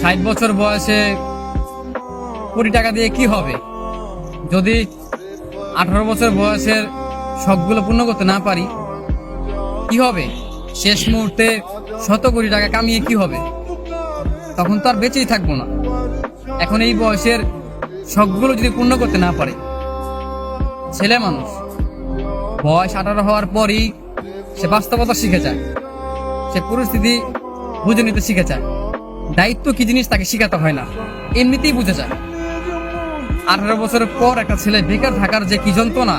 60 বছর বয়সে কোটি টাকা দিয়ে কি হবে? যদি 18 বছর বয়সের শখগুলো পূর্ণ করতে না পারি কি হবে? শেষ মুহূর্তে 100 কোটি টাকা কামিয়ে কি হবে? তখন তো আর বেঁচেই থাকবো না। এখন এই বয়সের শখগুলো যদি পূর্ণ করতে না পারে, ছেলে মানুষ বয়স 18 হওয়ার পরই সে বাস্তবতা শিখে যায়, সে পরিস্থিতি বুঝে নিতে শিখে যায়। দায়িত্ব কি জিনিস তাকে শিখাতে হয় না, এমনিতেই বুঝে যায়। 18 বছরের পর একটা ছেলে বেকার থাকার যে কি যন্ত্রণা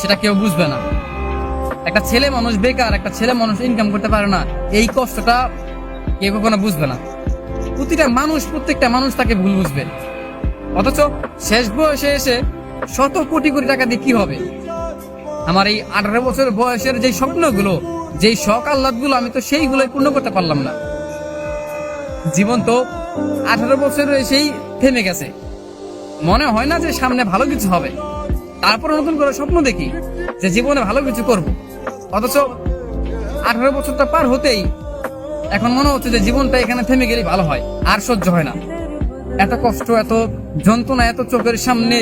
সেটা কেউ বুঝবে না। একটা ছেলে মানুষ বেকার, একটা ছেলে মানুষ ইনকাম করতে পারে না, এই কষ্টটা কেউ কখনো বুঝবে না। প্রত্যেকটা মানুষ তাকে ভুল বুঝবে। অথচ শেষ বয়সে এসে 100 কোটি টাকা দিয়ে কি হবে? আমার এই 18 বছর বয়সের যে স্বপ্নগুলো, যেই শখ আহ্লাদগুলো, আমি তো সেইগুলোই পূর্ণ করতে পারলাম না। জীবন তো 18 বছর এসেই থেমে গেছে। মনে হয় না যে সামনে ভালো কিছু হবে। তারপর নতুন করে স্বপ্ন দেখি যে জীবনে ভালো কিছু করব। অথচ 18 বছরটা পার হতেই এখন মনে হচ্ছে যে জীবনটা এখানে থেমে গেলে ভালো হয়। আর সহ্য হয় না, এত কষ্ট, এত যন্ত্রণা, এত চোখের সামনে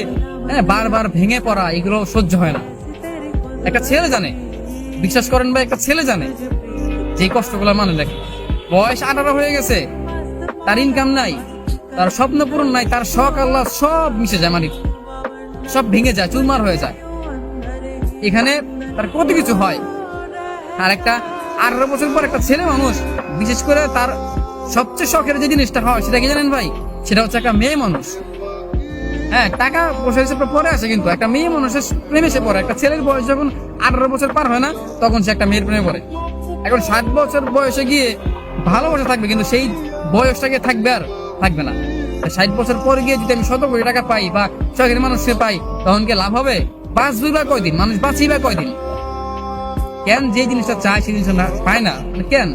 বারবার ভেঙে পড়া, এগুলো সহ্য হয় না। একটা ছেলে জানে, বিশ্বাস করেন ভাই, একটা ছেলে জানে যে কষ্টগুলো মানে লাগে। বয়স 18 হয়ে গেছে, তার ইনকাম নাই, তার স্বপ্ন পূরণ নাই, তার শখ আল্লাহ সব মিশে যায়, মানে সব ভেঙে যায়, চুরমার হয়ে যায়। এখানে তার কত কিছু হয়। আর একটা 18 বছর পর একটা ছেলে মানুষ, বিশেষ করে তার সবচেয়ে শখের যে জিনিসটা হয় সেটা কি জানেন ভাই? সেটা হচ্ছে একটা মেয়ে মানুষ। হ্যাঁ, টাকা পয়সা হিসেবে পরে আসে, কিন্তু একটা মেয়ে মানুষের প্রেমে সে পড়ে। একটা ছেলের বয়স যখন 18 বছর পার হয় না, তখন সে একটা মেয়ের প্রেমে পড়ে। এখন 60 বছর বয়সে গিয়ে ভালোবাসা থাকবে, কিন্তু সেই বয়সটাকে থাকবে আর থাকবে না। 60 বছর পরে গিয়ে যদি আমি 100 কোটি টাকা পাই বা শখের মানুষকে পাই, তখন কি লাভ হবে? বাঁচবই বা কয়দিন? মানুষ বাঁচি বা কয়দিন? কেন যে জিনিসটা চায় সেই জিনিসটা পায় না, কেন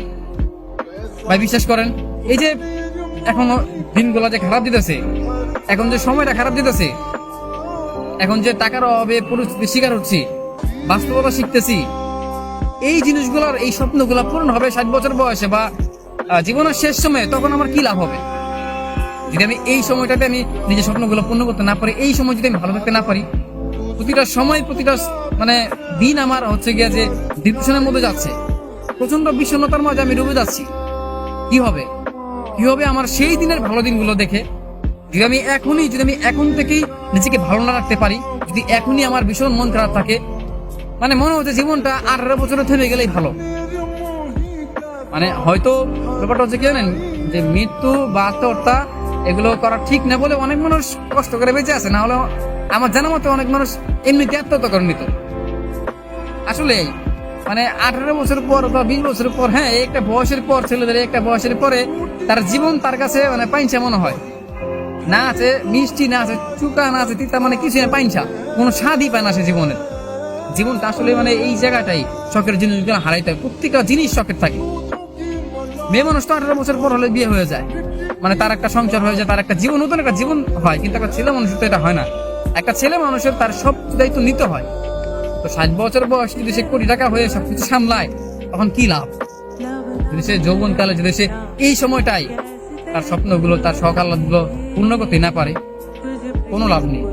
ভাই? বিশ্বাস করেন, এই যে এখন দিনগুলো যে খারাপ দিতেছে, এখন যে সময়টা খারাপ দিতেছে, এখন যে টাকার অভাবে পরিস্থিতির শিকার হচ্ছি, বাস্তবতা শিখতেছি, এই জিনিসগুলোর, এই স্বপ্নগুলো পূরণ হবে 60 বছর বয়সে বা জীবনের শেষ সময়ে। তখন আমার কি লাভ হবে যদি আমি এই সময়টাতে আমি নিজের স্বপ্নগুলো পূর্ণ করতে না পারি? এই সময় যদি আমি ভালো থাকতে না পারি, প্রতিটা সময়, প্রতিটা মানে দিন আমার হচ্ছে গিয়া যে ডিপ্রেশনের মধ্যে যাচ্ছে, প্রচন্ড বিষণ্ণতার মাঝে আমি ডুবে যাচ্ছি। কি হবে আমার সেই দিনের ভালো দিনগুলো দেখে? যদি আমি এখন থেকেই নিজেকে ভালো না রাখতে পারি, যদি এখনই আমার ভীষণ মন খারাপ থাকে, মানে মনে হচ্ছে জীবনটা 18 বছরে থেমে গেলেই ভালো। মানে হয়তো ব্যাপারটা হচ্ছে কি জানেন, যে মৃত্যু বা আত্মহত্যা এগুলো করা ঠিক না বলে অনেক মানুষ কষ্ট করে বেঁচে আছে। না হলে আমার জানা মতো অনেক মানুষ এমনিতে আত্মহত্যা করে নিত। আসলে মানে 18 বছর পর বা 20 বছর পর, হ্যাঁ, একটা বয়সের পর ছেলেদের একটা বয়সের পরে তার জীবন তার কাছে মানে পাইনছা মনে হয়। না আছে মিষ্টি, না আছে চুকা, না আছে তিতা, মানে কিছু না, পাইনছা, কোনো স্বাদই পায় না সে জীবনের। জীবনটা আসলে মানে এই জায়গাটাই শখের জিনিসগুলো হারাইতে হয়। প্রত্যেকটা জিনিস শখের থাকে। মেয়ে মানুষ তো 18 বছর পর হলে বিয়ে হয়ে যায়, মানে তার একটা সংসার হয়ে যায়, তার একটা জীবন, নতুন একটা জীবন হয়। কিন্তু একটা ছেলে মানুষের তো এটা হয় না। একটা ছেলে মানুষের তার সব দায়িত্ব নিতে হয়। তো 60 বছর বয়স যদি সে কোটি টাকা হয়ে সবকিছু সামলায়, তখন কি লাভ? যদি সে যৌবনকালে যদি সে এই সময়টাই তার স্বপ্নগুলো, তার শখ আহ্লাদগুলো পূর্ণ করতে না পারে, কোনো লাভ নেই।